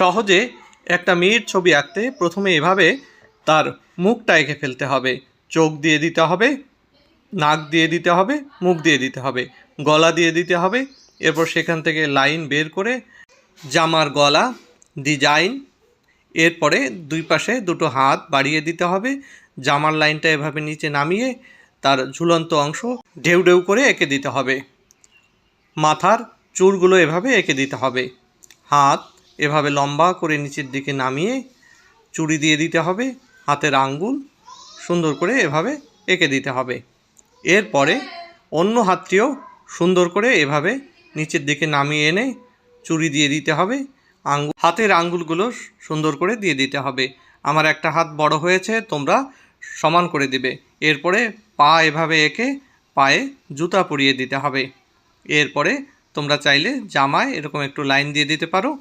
সহজে একটা মেয়ের ছবি আঁকতে প্রথমে এভাবে তার মুখটা এঁকে ফেলতে হবে। চোখ দিয়ে দিতে হবে, নাক দিয়ে দিতে হবে, মুখ দিয়ে দিতে হবে, গলা দিয়ে দিতে হবে। এরপর সেখান থেকে লাইন বের করে জামার গলা ডিজাইন, এরপরে দুই পাশে দুটো হাত বাড়িয়ে দিতে হবে। জামার লাইনটা এভাবে নিচে নামিয়ে তার ঝুলন্ত অংশ ঢেউ ঢেউ করে এঁকে দিতে হবে। মাথার চুলগুলো এভাবে এঁকে দিতে হবে। হাত এভাবে লম্বা করে নিচের দিকে নামিয়ে চুড়ি দিয়ে দিতে হবে। হাতের আঙ্গুল সুন্দর করে এভাবে এঁকে দিতে হবে। এরপরে অন্য হাতটিও সুন্দর করে এভাবে নিচের দিকে নামিয়ে এনে চুড়ি দিয়ে দিতে হবে। হাতের আঙ্গুলগুলো সুন্দর করে দিয়ে দিতে হবে। আমার একটা হাত বড় হয়েছে, তোমরা সমান করে দিবে। এরপরে পা এভাবে এঁকে পায়ে জুতা পরিয়ে দিতে হবে। এরপরে তোমরা চাইলে জামায় এরকম একটু লাইন দিয়ে দিতে পারো।